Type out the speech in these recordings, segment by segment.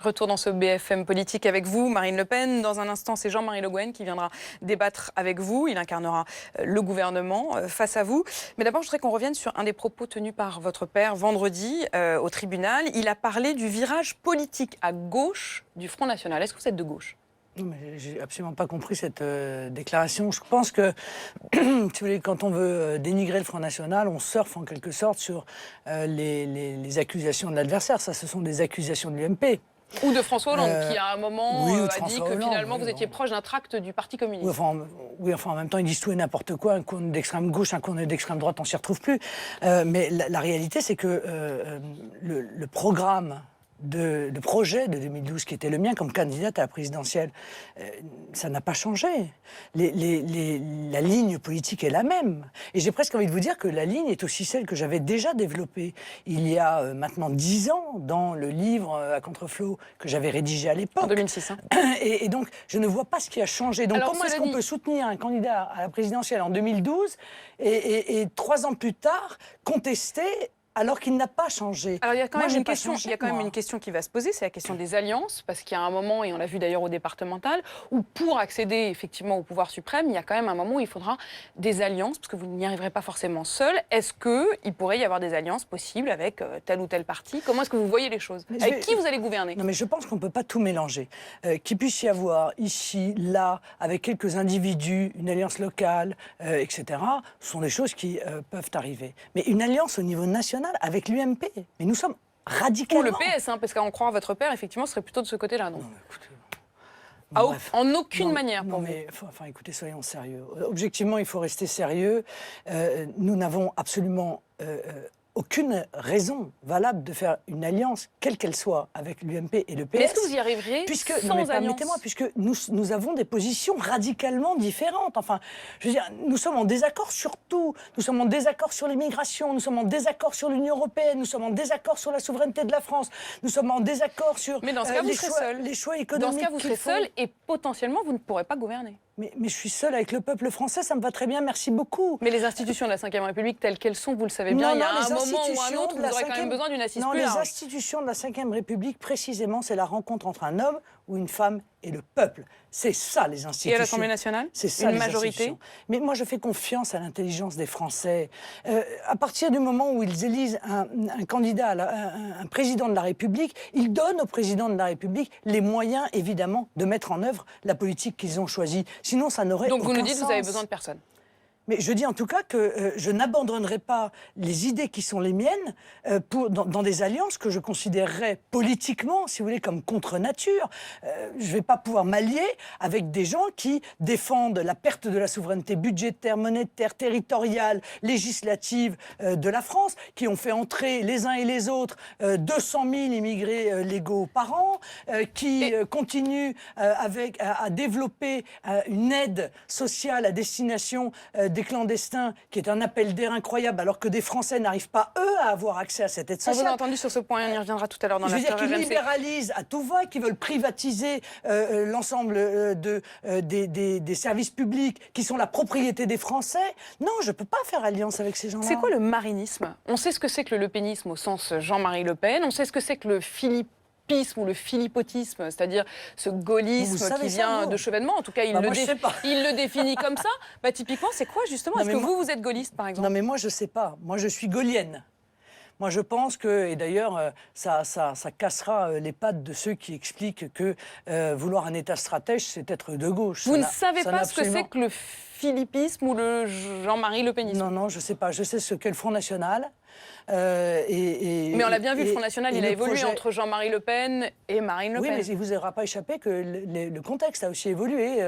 Retour dans ce BFM politique avec vous, Marine Le Pen. Dans un instant, c'est Jean-Marie Le Guen qui viendra débattre avec vous. Il incarnera le gouvernement face à vous. Mais d'abord, je voudrais qu'on revienne sur un des propos tenus par votre père vendredi au tribunal. Il a parlé du virage politique à gauche du Front National. Est-ce que vous êtes de gauche ? Non, mais j'ai absolument pas compris cette déclaration. Je pense que, si vous voulez, quand on veut dénigrer le Front National, on surfe en quelque sorte sur les accusations de l'adversaire. Ça, ce sont des accusations de l'UMP. Ou de François Hollande, qui à un moment a dit que finalement vous étiez proche d'un tract du Parti communiste. Oui, enfin en même temps, ils disent tout et n'importe quoi. Un coup on est d'extrême gauche, un coup on est d'extrême droite, on s'y retrouve plus. Mais la réalité, c'est que le programme, le projet de 2012 qui était le mien comme candidate à la présidentielle, ça n'a pas changé. La ligne politique est la même. Et j'ai presque envie de vous dire que la ligne est aussi celle que j'avais déjà développée il y a maintenant 10 ans dans le livre à contre-flot que j'avais rédigé à l'époque. En 2006. Hein. Et donc, je ne vois pas ce qui a changé. Donc, comment est-ce qu'on peut soutenir un candidat à la présidentielle en 2012 et 3 ans plus tard contester alors qu'il n'a pas changé? Alors il y a quand même une question qui va se poser, c'est la question des alliances, parce qu'il y a un moment, et on l'a vu d'ailleurs au départemental, où pour accéder effectivement au pouvoir suprême, il y a quand même un moment où il faudra des alliances, parce que vous n'y arriverez pas forcément seul. Est-ce qu'il pourrait y avoir des alliances possibles avec tel ou tel parti? Comment est-ce que vous voyez les choses? Avec qui vous allez gouverner? Non, mais je pense qu'on ne peut pas tout mélanger. Qu'il puisse y avoir ici, là, avec quelques individus, une alliance locale, etc., ce sont des choses qui peuvent arriver. Mais une alliance au niveau national, avec l'UMP. Mais nous sommes radicalement... Ou le PS, hein, parce qu'à en croire votre père, effectivement, ce serait plutôt de ce côté-là, non? Non, écoutez, en aucune manière, pour vous. Enfin, écoutez, soyons sérieux. Objectivement, il faut rester sérieux. Nous n'avons absolument aucune raison valable de faire une alliance, quelle qu'elle soit, avec l'UMP et le PS. Mais est-ce que vous y arriverez sans alliance? Permettez-moi, puisque nous avons des positions radicalement différentes. Enfin, je veux dire, nous sommes en désaccord sur tout. Nous sommes en désaccord sur l'immigration, nous sommes en désaccord sur l'Union européenne, nous sommes en désaccord sur la souveraineté de la France, nous sommes en désaccord sur Mais dans ce cas, vous serez seul. Les choix économiques. Dans ce cas, vous serez seul et potentiellement, vous ne pourrez pas gouverner. Mais je suis seule avec le peuple français, ça me va très bien, merci beaucoup. Mais les institutions de la Ve République telles qu'elles sont, vous le savez bien, il y a un moment ou un autre, vous aurez quand même besoin d'une assise plus large. Les institutions de la Ve République, précisément, c'est la rencontre entre un homme ou une femme et le peuple. C'est ça, les institutions. Et à l'Assemblée nationale, c'est ça, une majorité. Mais moi, je fais confiance à l'intelligence des Français. À partir du moment où ils élisent un candidat, un président de la République, ils donnent au président de la République les moyens, évidemment, de mettre en œuvre la politique qu'ils ont choisie. Sinon, ça n'aurait aucun sens. Donc vous nous dites que vous avez besoin de personne. Mais je dis en tout cas que je n'abandonnerai pas les idées qui sont les miennes dans des alliances que je considérerais politiquement, si vous voulez, comme contre nature. Je ne vais pas pouvoir m'allier avec des gens qui défendent la perte de la souveraineté budgétaire, monétaire, territoriale, législative de la France, qui ont fait entrer les uns et les autres 200 000 immigrés légaux par an, qui continuent à développer une aide sociale à destination des clandestins, qui est un appel d'air incroyable, alors que des Français n'arrive pas, eux, à avoir accès à cette aide sociale. On vous a entendu sur ce point, on y reviendra tout à l'heure dans la Je veux dire qu'ils libéralisent à tout va, qu'ils veulent privatiser l'ensemble des services publics qui sont la propriété des Français. Non, je ne peux pas faire alliance avec ces gens-là. C'est quoi le marinisme? On sait ce que c'est que le lepénisme au sens Jean-Marie Le Pen, on sait ce que c'est que le ou le philippotisme, c'est-à-dire ce gaullisme qui vient de Chevènement. En tout cas, il le définit comme ça. Bah, typiquement, c'est quoi justement? Est-ce que vous êtes gaulliste, par exemple? Non, mais moi, je ne sais pas. Moi, je suis gaulienne. Moi, je pense que, et d'ailleurs, ça cassera les pattes de ceux qui expliquent que vouloir un État stratège, c'est être de gauche. Vous ne savez pas ce que c'est que le philippisme ou le Jean-Marie Le Penisme? Non, je ne sais pas. Je sais ce qu'est le Front National. Mais on l'a bien vu, le Front National, il a évolué entre Jean-Marie Le Pen et Marine Le Pen. Oui, mais il ne vous aura pas échappé que le contexte a aussi évolué.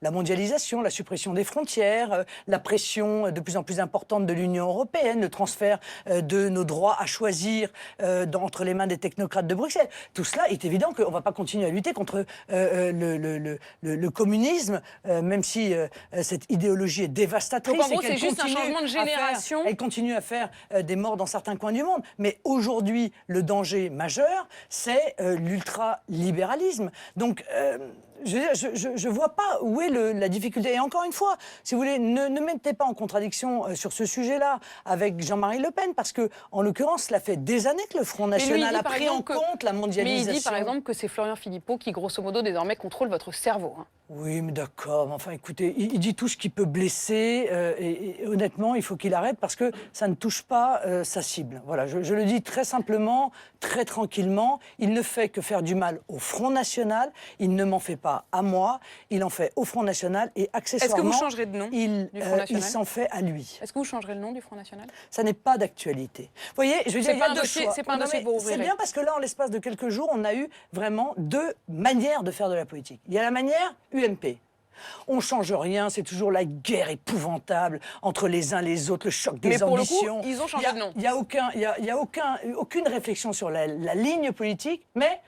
La mondialisation, la suppression des frontières, la pression de plus en plus importante de l'Union européenne, le transfert de nos droits à choisir entre les mains des technocrates de Bruxelles. Tout cela est évident qu'on ne va pas continuer à lutter contre le communisme, même si cette idéologie est dévastatrice. Donc en gros, c'est juste un changement de génération. Elle continue à faire des morts dans certains coins du monde. Mais aujourd'hui, le danger majeur, c'est l'ultralibéralisme. Donc, Je vois pas où est la difficulté. Et encore une fois, si vous voulez, ne mettez pas en contradiction sur ce sujet-là avec Jean-Marie Le Pen, parce que, en l'occurrence, cela fait des années que le Front National a pris en compte la mondialisation. Mais il dit, par exemple, que c'est Florian Philippot qui, grosso modo, désormais contrôle votre cerveau. Hein. Oui, mais d'accord. Enfin, écoutez, il dit tout ce qui peut blesser. Et honnêtement, il faut qu'il arrête parce que ça ne touche pas sa cible. Voilà, je le dis très simplement, très tranquillement. Il ne fait que faire du mal au Front National. Il ne m'en fait pas à moi. Il en fait au Front National et accessoirement... Est-ce que vous changerez de nom du Front National ? Il s'en fait à lui. Est-ce que vous changerez le nom du Front National ? Ça n'est pas d'actualité. Vous voyez, je veux dire, il y a deux choix. C'est pas un dossier que vous ouvrirez. C'est bien parce que là, en l'espace de quelques jours, on a eu vraiment deux manières de faire de la politique. Il y a la manière UMP. On change rien, c'est toujours la guerre épouvantable entre les uns et les autres, le choc des ambitions. Mais pour le coup, ils ont changé de nom. Il n'y a aucune réflexion sur la ligne politique, mais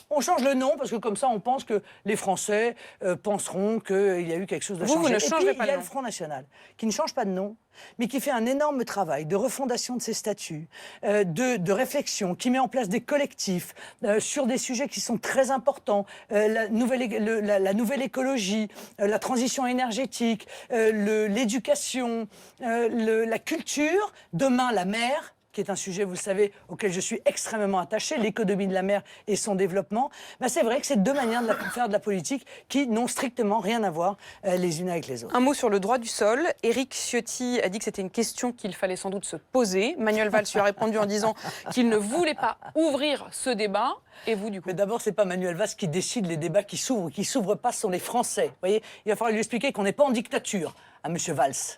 on change le nom parce que comme ça, on pense que les Français penseront qu'il y a eu quelque chose de changé. Vous ne changerez pas de nom. Il y a le Front National qui ne change pas de nom, mais qui fait un énorme travail de refondation de ses statuts, de réflexion, qui met en place des collectifs sur des sujets qui sont très importants, la nouvelle écologie, la transition énergétique, l'éducation, la culture, demain la mer, qui est un sujet, vous le savez, auquel je suis extrêmement attaché, l'économie de la mer et son développement, ben c'est vrai que c'est deux manières de faire de la politique qui n'ont strictement rien à voir les unes avec les autres. Un mot sur le droit du sol. Éric Ciotti a dit que c'était une question qu'il fallait sans doute se poser. Manuel Valls lui a répondu en disant qu'il ne voulait pas ouvrir ce débat. Et vous, du coup ? Mais d'abord, c'est pas Manuel Valls qui décide les débats qui s'ouvrent ou qui s'ouvrent pas, ce sont les Français. Vous voyez, il va falloir lui expliquer qu'on n'est pas en dictature à M. Valls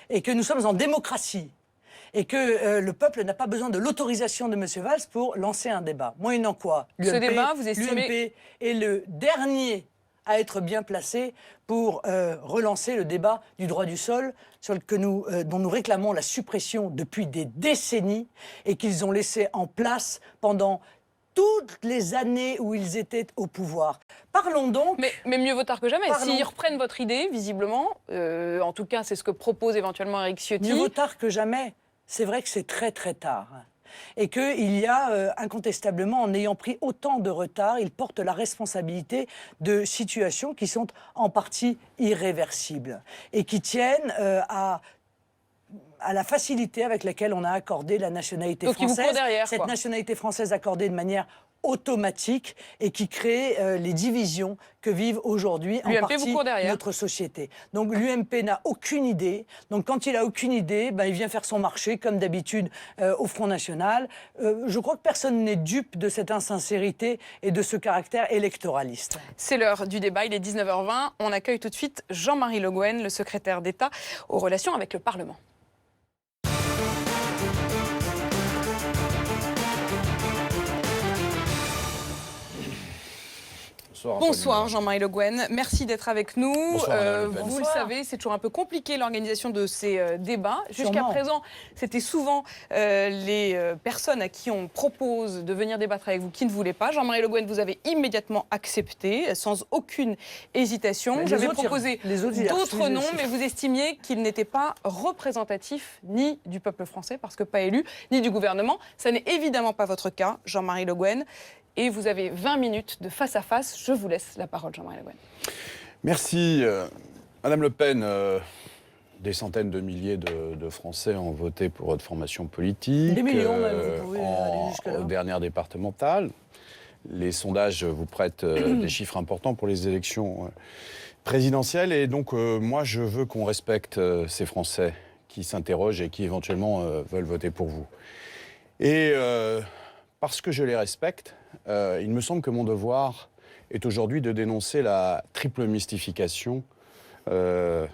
et que nous sommes en démocratie. Et que le peuple n'a pas besoin de l'autorisation de M. Valls pour lancer un débat. Moyennant quoi, ce débat, vous estimez... l'UMP est le dernier à être bien placé pour relancer le débat du droit du sol dont nous réclamons la suppression depuis des décennies et qu'ils ont laissé en place pendant toutes les années où ils étaient au pouvoir. Parlons donc... Mais mieux vaut tard que jamais. S'ils reprennent votre idée, visiblement, en tout cas c'est ce que propose éventuellement Éric Ciotti... Mieux vaut tard que jamais. C'est vrai que c'est très très tard et qu'il y a incontestablement, en ayant pris autant de retard, il porte la responsabilité de situations qui sont en partie irréversibles et qui tiennent à la facilité avec laquelle on a accordé la nationalité française. Donc il vous court derrière, cette nationalité française accordée de manière automatique et qui crée les divisions que vivent aujourd'hui en partie notre société. Donc l'UMP n'a aucune idée. Donc quand il a aucune idée, ben, il vient faire son marché comme d'habitude au Front National. Je crois que personne n'est dupe de cette insincérité et de ce caractère électoraliste. C'est l'heure du débat, il est 19h20. On accueille tout de suite Jean-Marie Le Guen, le secrétaire d'État aux relations avec le Parlement. Bonsoir Jean-Marie Le Guen, merci d'être avec nous. Vous le savez, c'est toujours un peu compliqué l'organisation de ces débats. Jusqu'à présent, c'était souvent les personnes à qui on propose de venir débattre avec vous qui ne voulaient pas. Jean-Marie Le Guen, vous avez immédiatement accepté, sans aucune hésitation. J'avais proposé d'autres noms, mais vous estimiez qu'ils n'étaient pas représentatifs ni du peuple français, parce que pas élus, ni du gouvernement. Ça n'est évidemment pas votre cas, Jean-Marie Le Guen. Et vous avez 20 minutes de face à face. Je vous laisse la parole, Jean-Marie Le Guen. Merci. Madame Le Pen, des centaines de milliers de Français ont voté pour votre formation politique. Des millions même, vous pouvez aller jusque-là. Aux dernières départementales. Les sondages vous prêtent des chiffres importants pour les élections présidentielles. Et donc, moi, je veux qu'on respecte ces Français qui s'interrogent et qui éventuellement veulent voter pour vous. Et parce que je les respecte, il me semble que mon devoir est aujourd'hui de dénoncer la triple mystification dont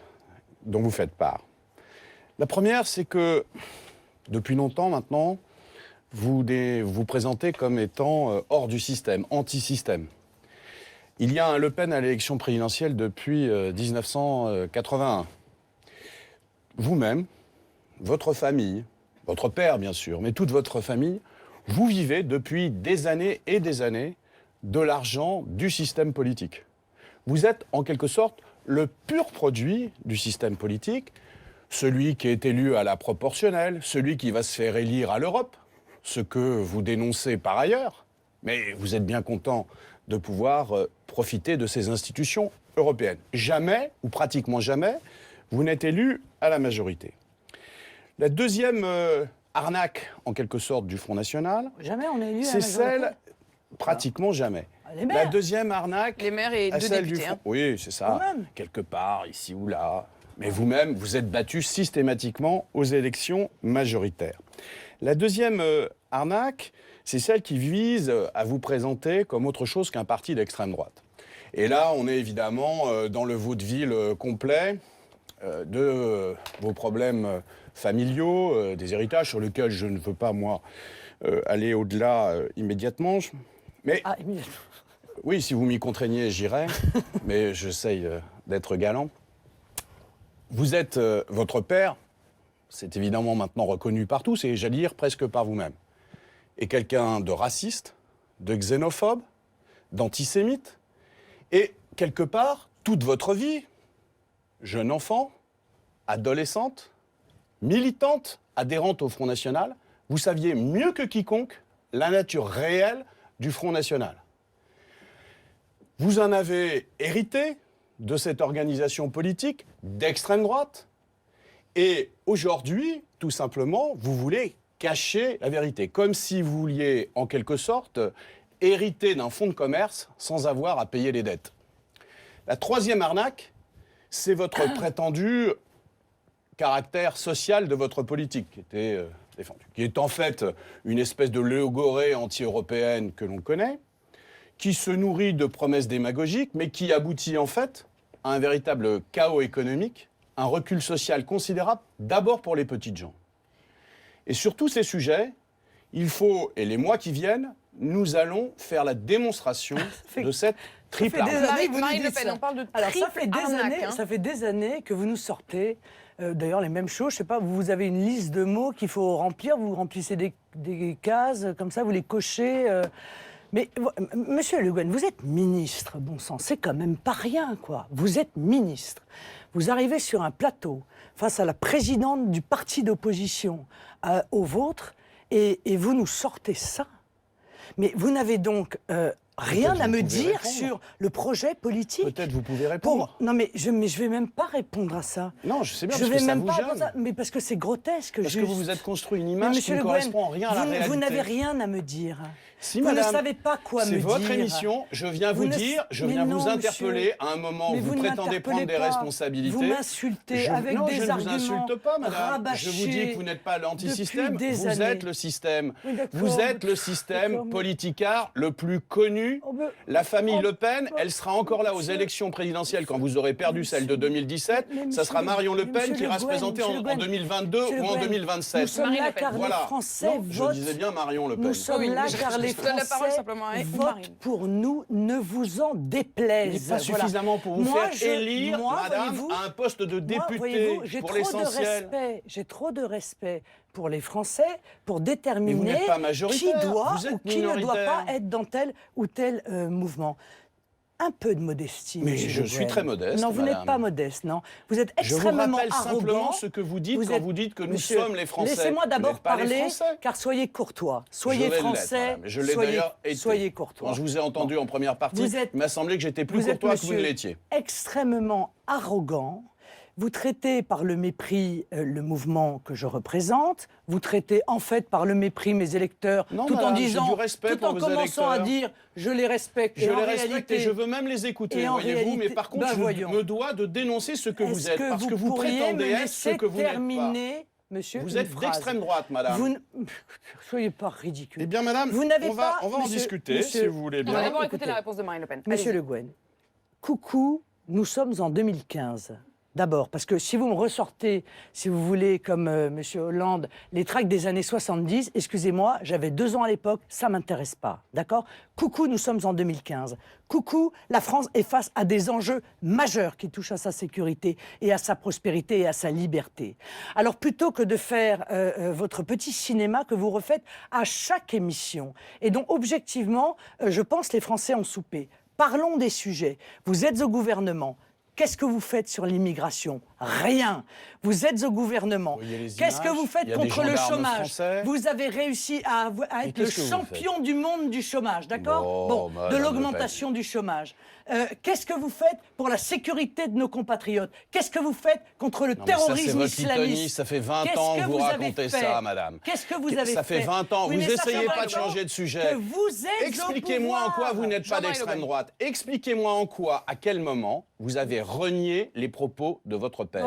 vous faites part. La première, c'est que depuis longtemps maintenant, vous vous présentez comme étant hors du système, anti-système. Il y a un Le Pen à l'élection présidentielle depuis 1981. Vous-même, votre famille, votre père bien sûr, mais toute votre famille, vous vivez depuis des années et des années de l'argent du système politique. Vous êtes en quelque sorte le pur produit du système politique, celui qui est élu à la proportionnelle, celui qui va se faire élire à l'Europe, ce que vous dénoncez par ailleurs, mais vous êtes bien content de pouvoir profiter de ces institutions européennes. Jamais, ou pratiquement jamais, vous n'êtes élu à la majorité. La deuxième arnaque, en quelque sorte, du Front National, Jamais on est élu à la c'est majorité. celle, pratiquement jamais. Les maires. La deuxième arnaque, Les maires et à deux celle du députés. Front. Hein. Oui, c'est ça. Quand même. Quelque part, ici ou là. Mais vous-même, vous êtes battu systématiquement aux élections majoritaires. La deuxième arnaque, c'est celle qui vise à vous présenter comme autre chose qu'un parti d'extrême droite. Et là, on est évidemment dans le vaudeville complet de vos problèmes familiaux, des héritages sur lesquels je ne veux pas, moi, aller au-delà immédiatement. Mais Ah, Émile. oui, si vous m'y contraignez, j'irai, mais j'essaye d'être galant. Vous êtes votre père, c'est évidemment maintenant reconnu par tous, et j'allais dire presque par vous-même, est quelqu'un de raciste, de xénophobe, d'antisémite, et quelque part, toute votre vie, jeune enfant, adolescente, militante, adhérente au Front National, vous saviez mieux que quiconque la nature réelle du Front National. Vous en avez hérité de cette organisation politique d'extrême droite. Et aujourd'hui, tout simplement, vous voulez cacher la vérité. Comme si vous vouliez, en quelque sorte, hériter d'un fonds de commerce sans avoir à payer les dettes. La troisième arnaque, c'est votre prétendu caractère social de votre politique qui était défendu. Qui est en fait une espèce de logorée anti-européenne que l'on connaît, qui se nourrit de promesses démagogiques, mais qui aboutit en fait à un véritable chaos économique, un recul social considérable, d'abord pour les petites gens. Et sur tous ces sujets, il faut, et les mois qui viennent, nous allons faire la démonstration de cette triple Ça fait des arnaque. années que vous nous Marine Le dites Pen, ça. on parle de Alors, triple arnaque. Hein. ça fait des années que vous nous sortez, d'ailleurs, les mêmes choses. Je sais pas, vous avez une liste de mots qu'il faut remplir, vous remplissez des cases, comme ça, vous les cochez. Mais, monsieur Le Guen, vous êtes ministre, bon sang, c'est quand même pas rien, quoi. Vous êtes ministre. Vous arrivez sur un plateau, face à la présidente du parti d'opposition, au vôtre, et vous nous sortez ça. Mais vous n'avez donc rien Peut-être à vous me pouvez dire répondre. sur le projet politique. Peut-être vous pouvez répondre. Non, mais je vais même pas répondre à ça. Non, je sais bien, Je parce vais que ça même vous pas gêne. répondre à ça, mais parce que c'est grotesque. Parce que juste. vous vous êtes construit une Mais image qui monsieur ne Le Guen, correspond en rien à la réalité. vous n'avez rien à me dire. Si, vous madame, ne savez pas quoi me c'est dire. votre émission, je viens vous ne- dire, je Mais viens non, vous interpeller monsieur. à un moment où Mais vous ne prétendez prendre m'interpellez des pas. responsabilités. Vous m'insultez avec non, des je ne vous arguments insulte pas, madame. rabâchés Je vous dis que vous n'êtes pas l'antisystème, depuis des vous années. êtes le système. Oui, d'accord. Vous êtes le système D'accord, mais- politicard le plus connu. Oh, mais- La famille Oh, Le Pen, oh, elle sera encore là aux monsieur- élections présidentielles quand vous aurez perdu celle de 2017. Mais Ça sera monsieur Marion Le Pen monsieur qui Le ira se Guen, présenter monsieur en Le Guen, 2022 monsieur Le ou en Guen, 2027. Nous sommes Marine là Le Pen. car Voilà. les Français Non, je votent. disais bien Marion Le Pen. Nous sommes Oui, là mais car les je donne la parole Français simplement à votent Marine. pour nous, ne vous en Il déplaise. n'est pas Voilà. suffisamment pour vous Moi, faire élire, moi, madame, voyez-vous, à un poste de moi, député voyez-vous, j'ai pour trop de l'essentiel. respect. J'ai trop de respect pour les Français pour Mais vous déterminer n'êtes pas qui majoritaire, doit vous êtes ou qui ne doit minoritaire. pas être dans tel ou tel mouvement. Un peu de modestie. Mais monsieur je Le suis Guen. très modeste, Non, vous madame. n'êtes pas modeste, non. Vous êtes Je vous extrêmement rappelle simplement arrogant. ce que vous dites quand vous dites que nous Monsieur, sommes les Français. Laissez-moi Vous d'abord n'êtes pas les parler, Français. car soyez courtois. Je Soyez vais l'être, français. madame. Je l'ai soyez, d'ailleurs été. soyez courtois. Quand je vous ai entendu en première partie, Vous êtes- il m'a semblé que j'étais plus Vous êtes, courtois que vous ne monsieur, l'étiez. extrêmement arrogant. Vous traitez par le mépris le mouvement que je représente. Vous traitez en fait par le mépris mes électeurs, Non, tout en madame, j'ai disant, du respect tout pour en vos commençant à électeurs. dire, je les respecte. Je Et en les respecte réalité- et je veux même les écouter, et en voyez-vous, mais réalité- par contre, ben je voyons. me dois de dénoncer ce que vous Est-ce êtes, parce que vous pourriez prétendez me être ce laisser que vous n'êtes pas. terminer, monsieur, Vous une êtes phrase. d'extrême droite, madame. Vous ne... Soyez pas ridicule. Eh bien, madame, Vous n'avez on va pas, en monsieur- discuter, monsieur- si vous voulez On va bien. d'abord écoutez. écouter la réponse de Marine Le Pen. Monsieur Allez-y. Le Guen, coucou, nous sommes en 2015. D'abord, parce que si vous me ressortez, si vous voulez, comme Monsieur Hollande, les tracts des années 70, excusez-moi, j'avais 2 ans à l'époque, ça ne m'intéresse pas, d'accord? Coucou, nous sommes en 2015. Coucou, la France est face à des enjeux majeurs qui touchent à sa sécurité et à sa prospérité et à sa liberté. Alors plutôt que de faire votre petit cinéma que vous refaites à chaque émission, et dont objectivement, je pense les Français ont soupé. Parlons des sujets. Vous êtes au gouvernement. Qu'est-ce que vous faites sur l'immigration? Rien. Vous êtes au gouvernement. Qu'est-ce que vous faites contre le chômage? Vous avez réussi à être le champion du monde du chômage, d'accord? Bon, de l'augmentation du chômage. Qu'est-ce que vous faites pour la sécurité de nos compatriotes? Qu'est-ce que vous faites contre le terrorisme islamiste? Ça fait 20 ans que vous racontez ça, madame. Qu'est-ce que vous avez fait? Ça fait 20 ans. Vous n'essayez pas de changer de sujet. Expliquez-moi en quoi vous n'êtes pas d'extrême droite. Expliquez-moi en quoi, à quel moment, vous avez renié les propos de votre père.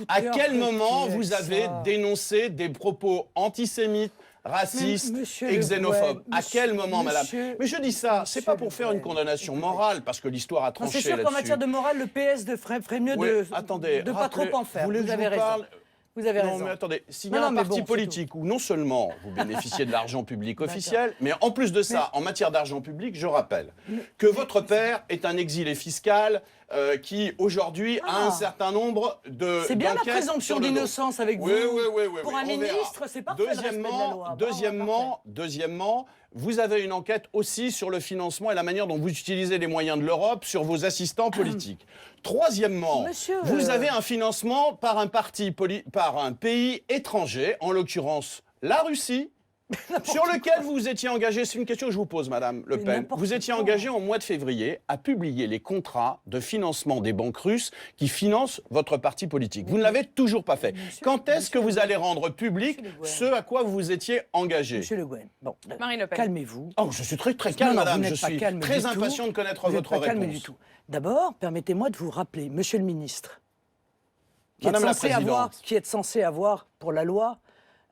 À quel moment vous avez dénoncé des propos antisémites, racistes et xénophobes? À quel moment, madame? Mais je dis ça, c'est pas pour faire une condamnation morale, parce que l'histoire a tranché là-dessus. C'est sûr qu'en matière de morale, le PS ferait mieux de pas trop en faire. Vous avez raison. Vous avez raison. Non, mais attendez, s'il y a un parti politique où non seulement vous bénéficiez de l'argent public officiel, mais en plus de ça, en matière d'argent public, je rappelle que votre père est un exilé fiscal qui, aujourd'hui, a un certain nombre de C'est bien la présomption d'innocence avec vous. Oui. Pour un ministre, c'est parfait. Deuxièmement, vous avez une enquête aussi sur le financement et la manière dont vous utilisez les moyens de l'Europe sur vos assistants politiques. Troisièmement, vous avez un financement par un pays étranger, en l'occurrence la Russie, sur lequel vous vous étiez engagé. C'est une question que je vous pose, Madame Le Pen. Vous étiez engagé en mois de février à publier les contrats de financement des banques russes qui financent votre parti politique. Vous ne l'avez toujours pas fait. Quand est-ce que vous allez rendre public ce à quoi vous vous étiez engagé? Monsieur Le Guen, bon, Marine Le Pen. calmez-vous. Oh, je suis très calme, Madame. Je suis très impatient de connaître votre réponse. Calme du tout. D'abord, permettez-moi de vous rappeler, Monsieur le ministre, Madame la Présidente, qui est censé avoir, pour la loi,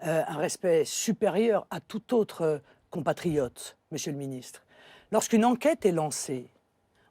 un respect supérieur à tout autre compatriote, Monsieur le ministre. Lorsqu'une enquête est lancée,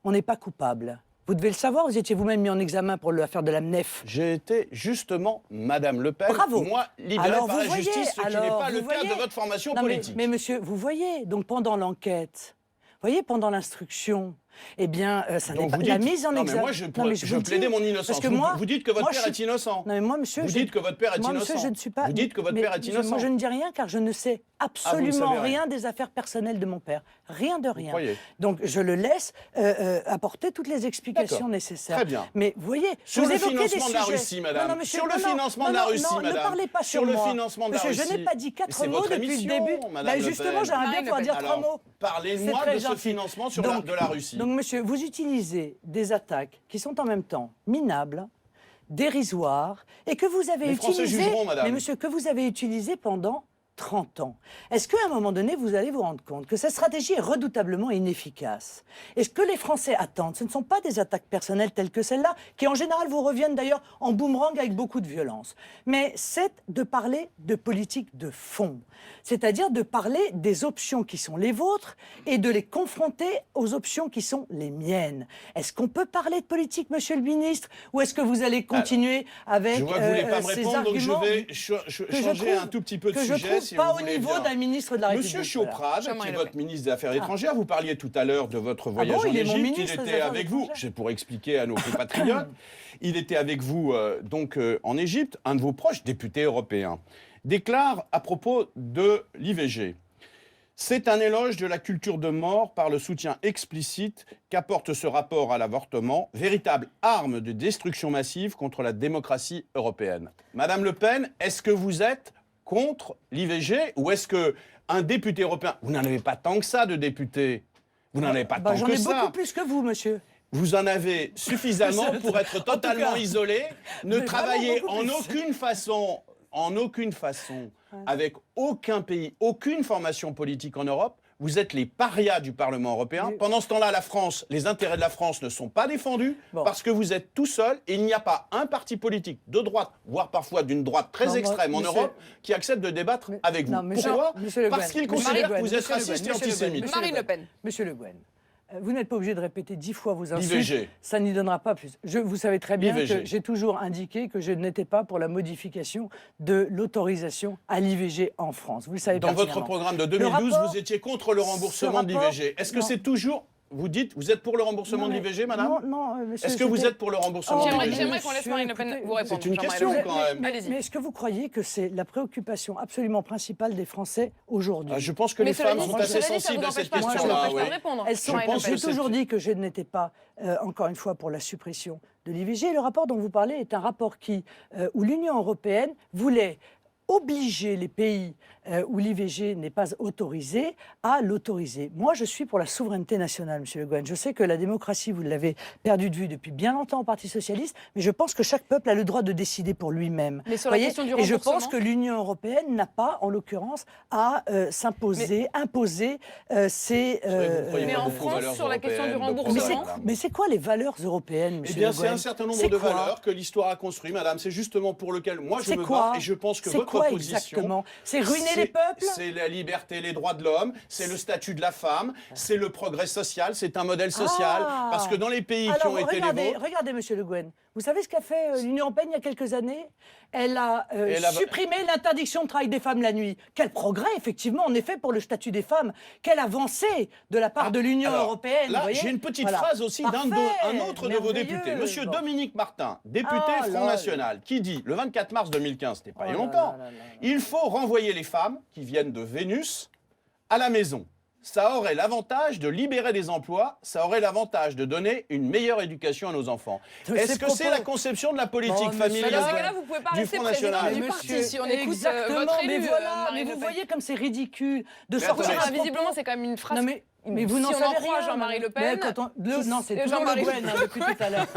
on n'est pas coupable. Vous devez le savoir, vous étiez vous-même mis en examen pour l'affaire de la MNEF. J'ai été justement Madame Le Pen, Bravo. Moi, libérée par la justice, ce qui n'est pas le cas de votre formation politique. Mais monsieur, vous voyez, donc pendant l'enquête, voyez, pendant l'instruction, eh bien, ça n'est pas la mise en examen. Mais moi, je plaidais mon innocence. Parce que vous dites que votre père est innocent. Non, mais moi, monsieur, vous dites que votre père est innocent. Monsieur, je ne suis pas. Vous dites que votre père est innocent. Moi, je ne dis rien car je ne sais absolument rien des affaires personnelles de mon père. Rien de rien. Donc, je le laisse apporter toutes les explications nécessaires. Très bien. Mais vous voyez, sur le financement de la Russie, madame. Sur le financement de la Russie, madame. Ne parlez pas sur le financement de la Russie. Je n'ai pas dit 4 mots depuis le début. Justement, j'aimerais bien pouvoir dire 3 mots. Parlez-moi de ce financement de la Russie. Donc, monsieur, vous utilisez des attaques qui sont en même temps minables, dérisoires, et que vous avez utilisées, mais monsieur, que vous avez utilisées pendant 30 ans. Est-ce qu'à un moment donné, vous allez vous rendre compte que cette stratégie est redoutablement inefficace? Et ce que les Français attendent, ce ne sont pas des attaques personnelles telles que celle-là, qui en général vous reviennent d'ailleurs en boomerang avec beaucoup de violence, mais c'est de parler de politique de fond, c'est-à-dire de parler des options qui sont les vôtres et de les confronter aux options qui sont les miennes. Est-ce qu'on peut parler de politique, monsieur le ministre, ou est-ce que vous allez continuer avec je vois que vous voulez pas me répondre, donc je vais changer un tout petit peu de sujet. Si pas au niveau d'un ministre de la République. Monsieur Chauprade, qui est votre ministre des Affaires étrangères, vous parliez tout à l'heure de votre voyage en Égypte. Il était avec vous, c'est pour expliquer à nos compatriotes, il était avec vous en Égypte, un de vos proches députés européens déclare à propos de l'IVG: c'est un éloge de la culture de mort par le soutien explicite qu'apporte ce rapport à l'avortement, véritable arme de destruction massive contre la démocratie européenne. Madame Le Pen, est-ce que vous êtes contre l'IVG ou est-ce qu'un député européen, vous n'en avez pas tant que ça de députés, vous n'en avez pas tant que ça. J'en ai beaucoup plus que vous, monsieur. Vous en avez suffisamment pour être totalement isolé, ne travailler en aucune façon avec aucun pays, aucune formation politique en Europe. Vous êtes les parias du Parlement européen. Pendant ce temps-là, la France, les intérêts de la France ne sont pas défendus parce que vous êtes tout seul et il n'y a pas un parti politique de droite, voire parfois d'une droite très extrême en Europe, qui accepte de débattre avec vous. Pourquoi? Parce qu'il considère que vous êtes raciste et antisémite. Marine Le Pen. Monsieur Le Guen, vous n'êtes pas obligé de répéter 10 fois vos insultes. L'IVG. Ça n'y donnera pas plus. Vous savez très bien que j'ai toujours indiqué que je n'étais pas pour la modification de l'autorisation à l'IVG en France. Vous le savez Dans votre programme de 2012, vous étiez contre le remboursement de l'IVG. Est-ce que c'est toujours vous dites, vous êtes pour le remboursement de l'IVG, madame? Non, monsieur. Est-ce que vous êtes pour le remboursement de l'IVG? J'aimerais qu'on laisse Marine Le Pen vous répondre. C'est une question, quand même. Mais est-ce que vous croyez que c'est la préoccupation absolument principale des Français aujourd'hui? Je pense que les femmes sont assez sensibles à cette question-là. Oui. Elles sont. J'ai toujours dit que je n'étais pas, encore une fois, pour la suppression de l'IVG. Le rapport dont vous parlez est un rapport où l'Union européenne voulait obliger les pays où l'IVG n'est pas autorisée à l'autoriser. Moi, je suis pour la souveraineté nationale, Monsieur Le Guen. Je sais que la démocratie, vous l'avez perdue de vue depuis bien longtemps au Parti socialiste, mais je pense que chaque peuple a le droit de décider pour lui-même. Mais sur la question du Et je remboursement, pense que l'Union européenne n'a pas, en l'occurrence, à imposer ses... Mais en France, sur la question du remboursement... Mais c'est quoi les valeurs européennes, Monsieur Eh bien, Le c'est Guen? un certain nombre de valeurs que l'histoire a construit, madame. C'est justement pour lequel moi je me bats, et je pense que votre position... Exactement. C'est ruiner les peuples? C'est la liberté, les droits de l'homme, c'est le statut de la femme, c'est le progrès social, c'est un modèle social. Parce que dans les pays qui ont été les vôtres... Regardez, Monsieur Le Guen, vous savez ce qu'a fait l'Union européenne il y a quelques années? Elle a supprimé l'interdiction de travail des femmes la nuit. Quel progrès, effectivement, en effet, pour le statut des femmes. Quelle avancée de la part de l'Union européenne. Là, j'ai une petite phrase aussi d'un autre de vos députés, Monsieur Dominique Martin, député Front National, qui dit, le 24 mars 2015, c'était pas il y a longtemps, il faut renvoyer les femmes qui viennent de Vénus à la maison. Ça aurait l'avantage de libérer des emplois, ça aurait l'avantage de donner une meilleure éducation à nos enfants. Est-ce que c'est la conception de la politique familiale là, vous pouvez pas du rester Front président National du parti si on écoute Exactement, votre élu, mais voilà, Marine mais Le vous Pen. voyez comme c'est ridicule de Mais sortir attendez, un propos- Visiblement, c'est quand même une phrase... Non, mais vous n'en si on savez en croit rien, Jean-Marie Le mais Pen... non, c'est toujours Jean-Marie Le Guen depuis tout à l'heure.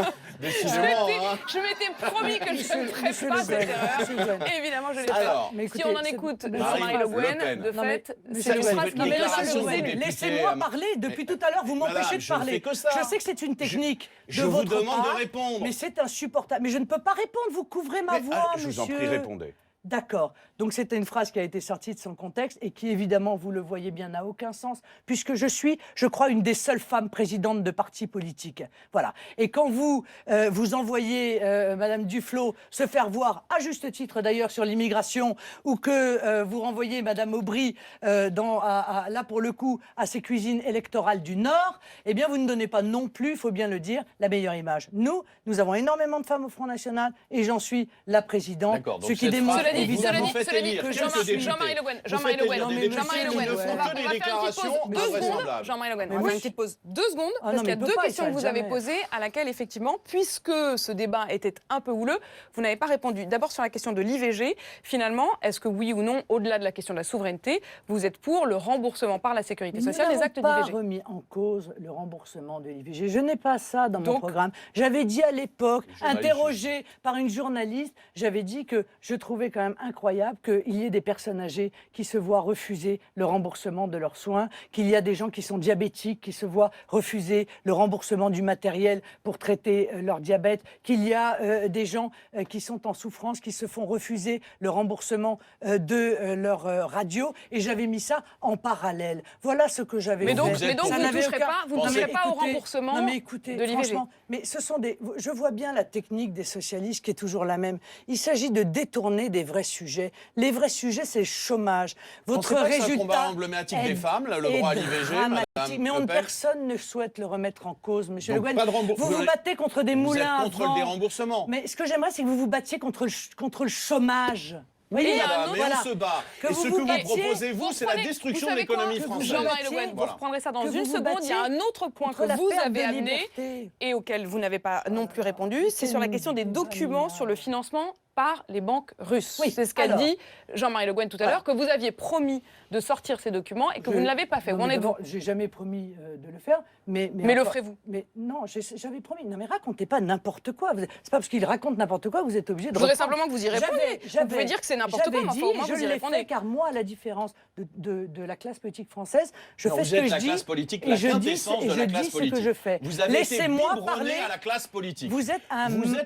Décidément, hein. Je m'étais promis que je ne ferais Monsieur pas Le cette Guen, erreur. Monsieur Le Guen. Évidemment, je l'ai Alors, fait. Mais Si écoutez, on en c'est- écoute Marine Jean-Marie Le Le Guen, Pen. de Non, mais- fait, Monsieur c'est Le une Guen, phrase qui non, mais déclaration Monsieur Le des Guen, députés, laissez-moi parler depuis tout à l'heure, vous Madame, m'empêchez de je ne parler. fais que ça. Je sais que c'est une technique je de vous votre demande part, de répondre. mais c'est insupportable. Mais je ne peux pas répondre, vous couvrez ma voix, je vous en monsieur. prie, répondez. D'accord. Donc c'était une phrase qui a été sortie de son contexte et qui, évidemment, vous le voyez bien, n'a aucun sens, puisque je suis, je crois, une des seules femmes présidentes de partis politiques. Voilà. Et quand vous envoyez Madame Duflot se faire voir, à juste titre d'ailleurs, sur l'immigration, ou que vous renvoyez Madame Aubry, là pour le coup, à ses cuisines électorales du Nord, eh bien vous ne donnez pas non plus, il faut bien le dire, la meilleure image. Nous avons énormément de femmes au Front National et j'en suis la présidente. D'accord, donc Ce qui cette démontre phrase, évidemment... Cela dit, que Jean-Marie Le Guen, Jean-Marie Le Guen, Vous faites élire des Jean-Marie Le députés Guen, qui ne on va font que des faire une petite déclarations pause, 2 secondes, invraisemblables. Jean-Marie Le Guen, Mais on va moi, faire une petite pause, 2 secondes, Ah non, parce qu'il y mais a il peut 2 pas, questions il que vous s'arrête avez jamais. posées, à laquelle, effectivement, puisque ce débat était un peu houleux, vous n'avez pas répondu. D'abord, sur la question de l'IVG, finalement, est-ce que oui ou non, au-delà de la question de la souveraineté, vous êtes pour le remboursement par la sécurité sociale des actes Nous n'avons d'IVG? pas remis en cause le remboursement de l'IVG. Je n'ai pas ça dans mon Donc, programme. J'avais dit à l'époque, journaliste. interrogé par une journaliste, j'avais dit que je trouvais quand même incroyable qu'il y ait des personnes âgées qui se voient refuser le remboursement de leurs soins, qu'il y a des gens qui sont diabétiques qui se voient refuser le remboursement du matériel pour traiter leur diabète, qu'il y a des gens qui sont en souffrance, qui se font refuser le remboursement de leur radio. Et j'avais mis ça en parallèle. Voilà ce que j'avais Mais fait. donc, vous êtes vous pour- ne n'avait toucherez aucun- pas, vous ne Non, mais toucherez pas au écoutez, remboursement non, mais écoutez, de l'IVG. franchement, mais ce sont je vois bien la technique des socialistes qui est toujours la même. Il s'agit de détourner des vrais sujets. Les vrais sujets, c'est le chômage. Votre Pensez pas que c'est un résultat combat emblématique des femmes, là, le droit à l'IVG, dramatique. Madame Mais Le Pen. personne ne souhaite le remettre en cause, Monsieur Le Donc, Guen. pas de remboursement. Vous vous battez contre des Vous moulins êtes contre à le vent. déremboursement. Mais ce que j'aimerais, c'est que vous vous battiez contre le chômage. Vous Oui, voyez, madame, mais voilà. on se bat. Que Et vous ce vous que vous battiez, proposez, vous, c'est la prenez- destruction vous de savez quoi l'économie française. Jean-Marie Le Guen, vous Voilà. reprendrez ça dans Que une vous vous seconde. Il y a un autre point contre que la vous perte avez de amené liberté. et auquel vous n'avez pas non plus répondu, c'est sur la question des documents sur le financement par les banques russes. Oui, C'est ce qu'a alors. dit Jean-Marie Le Guen tout à Voilà. l'heure, que vous aviez promis de sortir ces documents et que vous ne l'avez pas fait. Où Non, en mais êtes-vous? d'abord, j'ai jamais promis de le faire, mais le encore- ferez-vous? Mais non, j'avais promis. Non, mais racontez pas n'importe quoi. C'est pas parce qu'il raconte n'importe quoi que vous êtes obligé de. Je voudrais reprendre. simplement que vous y répondiez. Vous pouvez dire que c'est n'importe quoi, j'avais mais enfin, dit, au moins je vous y l'ai répondez. fait, car moi, à la différence de la classe politique française, je Non, fais vous ce êtes que je la dis. classe politique, et la je dis quintessence et de je la dis classe ce que politique. je fais. Vous avez été Laissez-moi biberonné parler. à la classe politique. Vous êtes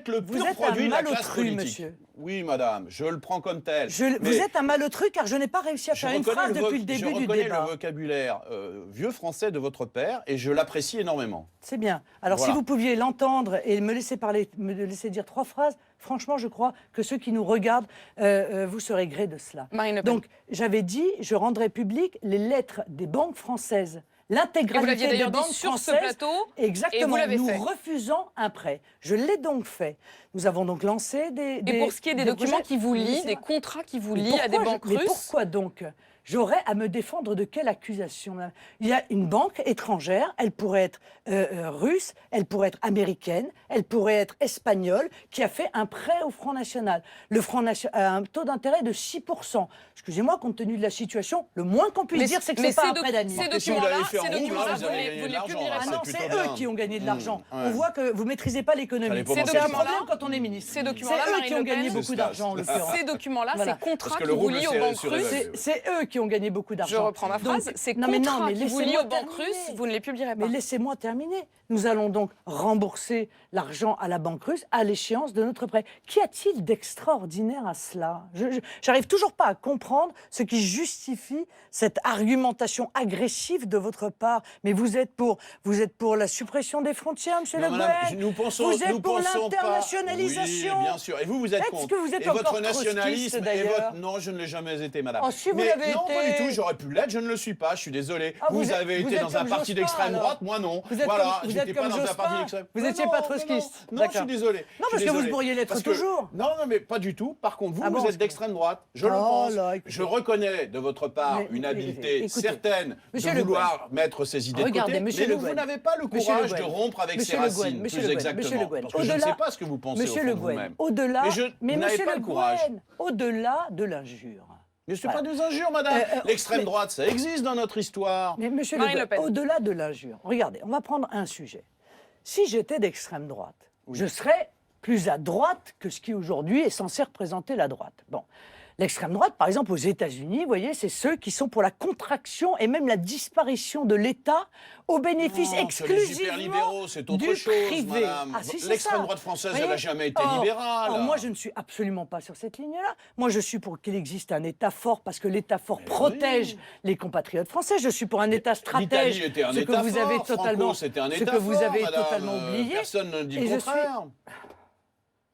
le vous pur êtes produit un de la classe malotru, politique. monsieur. Oui, madame, je le prends comme tel. Vous Mais êtes un malotru, car je n'ai pas réussi à je faire une reconnais phrase depuis le je début du reconnais débat. le vocabulaire vieux français de votre père et je l'apprécie énormément. C'est bien. Alors, Voilà. si vous pouviez l'entendre et me laisser parler, me laisser dire 3 phrases, franchement, je crois que ceux qui nous regardent, vous serez gré de cela. Marine Le Pen. Donc, j'avais dit, je rendrai public les lettres des banques françaises, Et vous l'aviez l'intégralité des d'ailleurs dit banques sur ce françaises. plateau. Exactement, et vous l'avez nous fait. refusons un prêt. Je l'ai donc fait. Nous avons donc lancé des... Et pour ce qui est des documents projets- qui vous Mais lient, c'est des vrai. contrats qui vous Mais lient à des pourquoi banques mais russes. pourquoi donc j'aurais à me défendre de quelle accusation? Il y a une banque étrangère, elle pourrait être russe, elle pourrait être américaine, elle pourrait être espagnole, qui a fait un prêt au Front National. Le Front National a un taux d'intérêt de 6%. Excusez-moi, compte tenu de la situation, le moins qu'on puisse dire, c'est que ce n'est pas un prêt d'amis. Ces Et si vous l'avez documents-là, fait en ces rouble, documents-là, vous avez gagné vous de ne les l'argent, publierez là, Ah pas. non, c'est c'est plutôt eux bien. qui ont gagné de l'argent. Ouais. On voit que vous ne maîtrisez pas l'économie. Fallait pas C'est m'en un sortir. problème quand on est ministre. Ces C'est documents-là, eux Marine qui ont Le gagné Pen, beaucoup d'argent, en l'occurrence. Ces documents-là, Voilà. ces contrats Parce que qui le vous rouble lient aux s'est banques surévalué. russes. C'est eux qui ont gagné beaucoup d'argent. Je reprends ma phrase. Donc, Ces non, mais non, contrats mais qui vous lient laissez-moi aux banques terminer. russes, vous ne les publierez pas. Mais laissez-moi terminer. Nous allons donc rembourser l'argent à la banque russe à l'échéance de notre prêt. Qu'y a-t-il d'extraordinaire à cela? Je n'arrive toujours pas à comprendre ce qui justifie cette argumentation agressive de votre part. Mais vous êtes pour la suppression des frontières, monsieur Non, Le madame, Guen. nous pensons, Vous êtes nous pour pensons pas- l'internationalisation. Oui, bien sûr. Et vous êtes Est-ce contre. que vous êtes et encore votre nationalisme trotskiste, et d'ailleurs votre... Non, je ne l'ai jamais été, madame. Oh, si, vous Mais l'avez non, été. pas du tout. J'aurais pu l'être. Je ne le suis pas. Je suis désolé. Ah, vous vous êtes- avez vous été êtes dans un comme parti Jospin, d'extrême alors. droite. Moi, non. Vous êtes voilà, comme- vous j'étais êtes pas comme dans un Jospin. parti d'extrême. Vous Non, étiez non, pas non, trotskiste. Non, je D'accord. suis désolé. Non, Je suis parce que vous désolé. pourriez l'être Parce que- toujours. Non, non, mais pas du tout. Par contre, vous, Ah bon, vous êtes d'extrême droite. Je le Oh pense. là, écoutez. Je reconnais de votre part Mais- une habileté écoutez, certaine Monsieur de Le vouloir mettre ces idées Regardez, de côté. monsieur Mais Le vous Guen. n'avez pas le Monsieur Le courage de Guen. rompre avec Monsieur ses Le Guen, racines, monsieur plus Le Guen, monsieur exactement. Le Guen. Parce que je ne sais pas ce que vous pensez au Monsieur fond Le de Guen, vous-même. au-delà, Mais vous n'avez monsieur pas Le le courage. Guen, au-delà de l'injure. Mais ce n'est Voilà. pas des injures, madame. L'extrême mais- droite, ça existe dans notre histoire. Mais monsieur Marine Le Le Guen, Pen. au-delà de l'injure, regardez, on va prendre un sujet. Si j'étais d'extrême droite, je serais plus à droite que ce qui aujourd'hui est censé représenter la droite. Bon. L'extrême droite, par exemple, aux États-Unis, vous voyez, c'est ceux qui sont pour la contraction et même la disparition de l'État au bénéfice Non, c'est les exclusivement hyperlibéraux, c'est autre du chose, privé. madame. Ah, si, c'est L'extrême ça. droite française, Voyez elle n'a jamais été Or- libérale. or, moi, je ne suis absolument pas sur cette ligne-là. Moi, je suis pour qu'il existe un État fort parce que l'État fort protège les compatriotes français. Je suis pour un État stratège, L'Italie était un ce État que vous fort. avez totalement, Franco, c'était un ce État que vous fort, avez madame. totalement oublié. Personne ne dit Et le je contraire.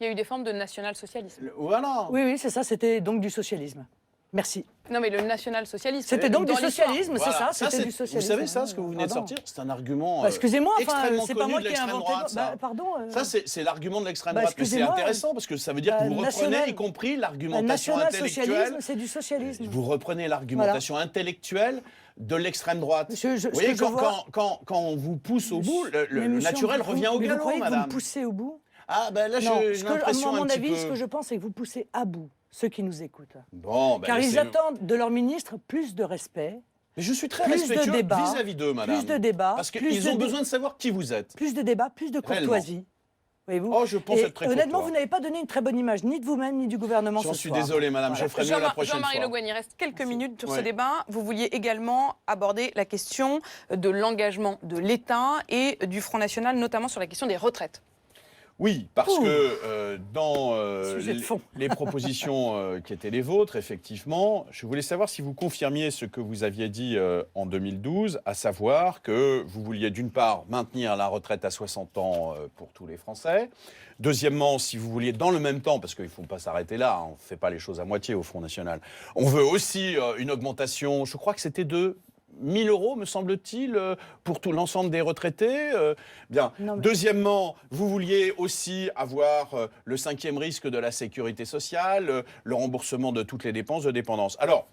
Il y a eu des formes de national-socialisme. Voilà. Oui, oui, c'est ça. C'était donc du socialisme. Merci. Non, mais le national-socialisme. C'était donc dans du l'histoire. socialisme, Voilà. c'est ça. Ça, C'était c'est- du socialisme. Vous savez ça, ce que vous venez de Pardon. sortir, c'est un argument Bah, excusez-moi, enfin, extrêmement c'est pas connu moi de qui ai l'extrême inventé. droite, ça. Bah, pardon. Ça, c'est l'argument de l'extrême Bah, droite. Mais c'est excusez-moi, intéressant parce que ça veut dire que vous reprenez, national- y compris Le l'argumentation national-socialisme, intellectuelle. c'est du socialisme. Vous reprenez l'argumentation intellectuelle de l'extrême droite. Monsieur, ce Vous voyez, que je vois- quand on vous pousse au bout, le Mais monsieur, naturel vous- revient au mais vous galop, croyez que vous me madame. poussez au bout? Ah, ben là, Non, j'ai l'impression à un mon petit avis, ce que peu... je pense, c'est que vous poussez à bout ceux qui nous écoutent. Bon, ben Car ils laissez- attendent de leur ministre plus de respect, Mais je suis très plus de respectueux débats, vis-à-vis d'eux, madame. plus de débats, Parce plus qu'ils de ont dé- besoin de savoir qui vous êtes. plus de débats, plus de Réellement. courtoisie. Voyez-vous Oh, je pense Et être très honnêtement, courtois. vous n'avez pas donné une très bonne image, ni de vous-même, ni du gouvernement J'en ce suis soir. désolé, madame, je ferai mieux la prochaine Jean-Marie fois. Le Guen, il reste quelques minutes sur ce Ouais. débat. Vous vouliez également aborder la question de l'engagement de l'État et du Front National, notamment sur la question des retraites. Oui, parce Ouh. que dans Sujet de fond. les propositions qui étaient les vôtres, effectivement, je voulais savoir si vous confirmiez ce que vous aviez dit en 2012, à savoir que vous vouliez d'une part maintenir la retraite à 60 ans pour tous les Français. Deuxièmement, si vous vouliez dans le même temps, parce qu'il ne faut pas s'arrêter là, hein, on ne fait pas les choses à moitié au Front National, on veut aussi une augmentation, je crois que c'était de 1 000 euros, me semble-t-il, pour tout l'ensemble des retraités. Bien. Non, mais- Deuxièmement, vous vouliez aussi avoir le 5e risque de la sécurité sociale, le remboursement de toutes les dépenses de dépendance. Alors,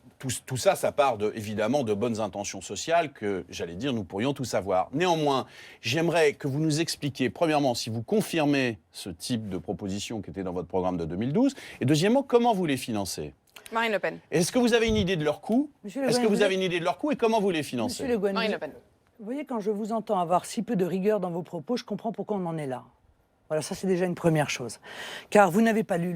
tout ça, ça part évidemment de bonnes intentions sociales que, j'allais dire, nous pourrions tous avoir. Néanmoins, j'aimerais que vous nous expliquiez, premièrement, si vous confirmez ce type de proposition qui était dans votre programme de 2012, et deuxièmement, comment vous les financez ? Marine Le Pen. Est-ce que vous avez une idée de leur coût? Monsieur Le Est-ce Guen, que vous vous avez êtes- une idée de leur coût et comment vous les financez? Monsieur Le Guen, Marine vous- Le Pen. Vous voyez, quand je vous entends avoir si peu de rigueur dans vos propos, je comprends pourquoi on en est là. Voilà, ça c'est déjà une première chose. Car vous n'avez pas lu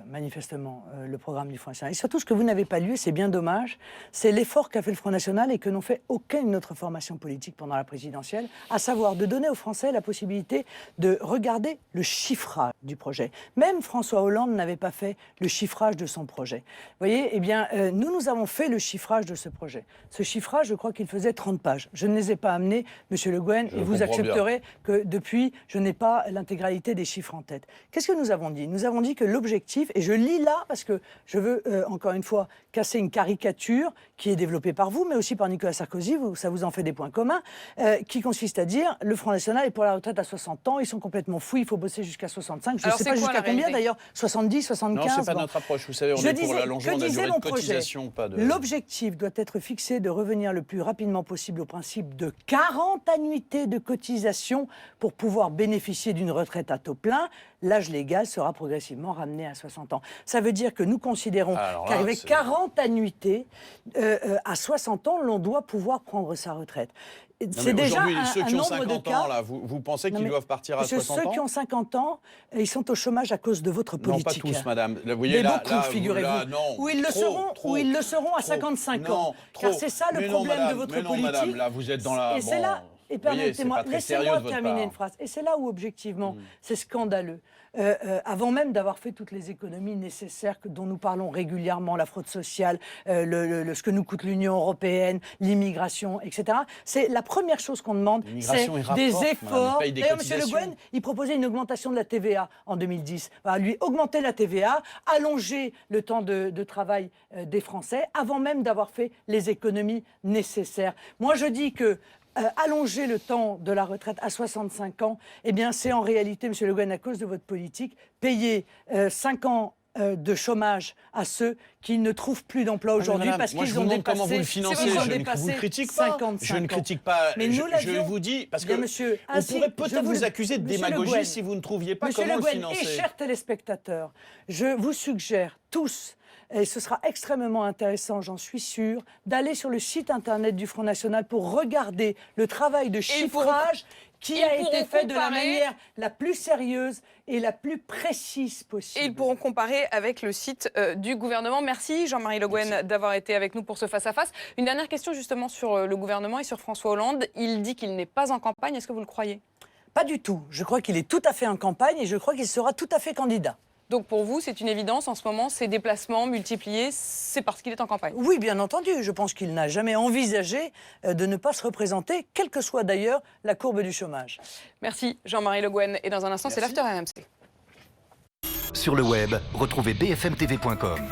manifestement le programme du Front National. Et surtout, ce que vous n'avez pas lu, c'est bien dommage, c'est l'effort qu'a fait le Front National et que n'ont fait aucune autre formation politique pendant la présidentielle, à savoir de donner aux Français la possibilité de regarder le chiffrage du projet. Même François Hollande n'avait pas fait le chiffrage de son projet. Vous voyez, eh bien, nous avons fait le chiffrage de ce projet. Ce chiffrage, je crois qu'il faisait 30 pages. Je ne les ai pas amenés, Monsieur Le Guen, Je et vous comprends bien. accepterez que depuis, je n'ai pas l'intégralité réalité des chiffres en tête. Qu'est-ce que nous avons dit? Nous avons dit que l'objectif, et je lis là parce que je veux encore une fois casser une caricature qui est développée par vous, mais aussi par Nicolas Sarkozy, ça vous en fait des points communs, qui consiste à dire le Front National est pour la retraite à 60 ans, ils sont complètement fous, il faut bosser jusqu'à 65. Je ne sais pas jusqu'à combien d'ailleurs, 70, 75. Non, c'est pas notre approche. Vous savez, on est pour l'allongement de la durée de cotisation, pas de... L'objectif doit être fixé de revenir le plus rapidement possible au principe de 40 annuités de cotisation pour pouvoir bénéficier d'une retraite à taux plein. L'âge légal sera progressivement ramené à 60 ans. Ça veut dire que nous considérons qu'avec 40 annuités, à 60 ans, l'on doit pouvoir prendre sa retraite. C'est déjà un ceux qui ont nombre 50 de cas. ans, là, vous pensez qu'ils doivent partir à 60 ans? Ceux qui ont 50 ans, ils sont au chômage à cause de votre politique. Non, pas tous, madame. Vous voyez, mais beaucoup, figurez-vous. Ou ils le seront à trop, 55 ans. Car c'est ça le problème de votre politique. Non, madame, là, vous êtes dans la... Et c'est là... Et permettez-moi, laissez-moi terminer une phrase. Et c'est là où, objectivement, c'est scandaleux. Avant même d'avoir fait toutes les économies nécessaires dont nous parlons régulièrement, la fraude sociale, ce que nous coûte l'Union européenne, l'immigration, etc. C'est la première chose qu'on demande, c'est des efforts. D'ailleurs, M. Le Guen, il proposait une augmentation de la TVA en 2010. Voilà, lui, augmenter la TVA, allonger le temps de travail des Français, avant même d'avoir fait les économies nécessaires. Moi, je dis que allonger le temps de la retraite à 65 ans, eh bien, c'est en réalité, M. Le Guen, à cause de votre politique, payer 5 ans de chômage à ceux qui ne trouvent plus d'emploi aujourd'hui parce qu'ils ont dépassé... Comment vous le financez? Je ne vous critique pas. Je ne critique pas. Mais nous je vous dis, parce que on pourrait peut-être vous accuser de démagogie si vous ne trouviez pas comment le financer. Et chers téléspectateurs, je vous suggère tous, et ce sera extrêmement intéressant, j'en suis sûre, d'aller sur le site internet du Front National pour regarder le travail de chiffrage qui a été fait de la manière la plus sérieuse et la plus précise possible. Et ils pourront comparer avec le site du gouvernement. Merci Jean-Marie Le Guen d'avoir été avec nous pour ce face-à-face. Une dernière question justement sur le gouvernement et sur François Hollande. Il dit qu'il n'est pas en campagne. Est-ce que vous le croyez? Pas du tout. Je crois qu'il est tout à fait en campagne et je crois qu'il sera tout à fait candidat. Donc pour vous, c'est une évidence en ce moment, ces déplacements multipliés, c'est parce qu'il est en campagne? Oui, bien entendu. Je pense qu'il n'a jamais envisagé de ne pas se représenter, quelle que soit d'ailleurs la courbe du chômage. Merci Jean-Marie Le Guen. Et dans un instant, c'est l'After RMC. Sur le web, retrouvez bfmtv.com.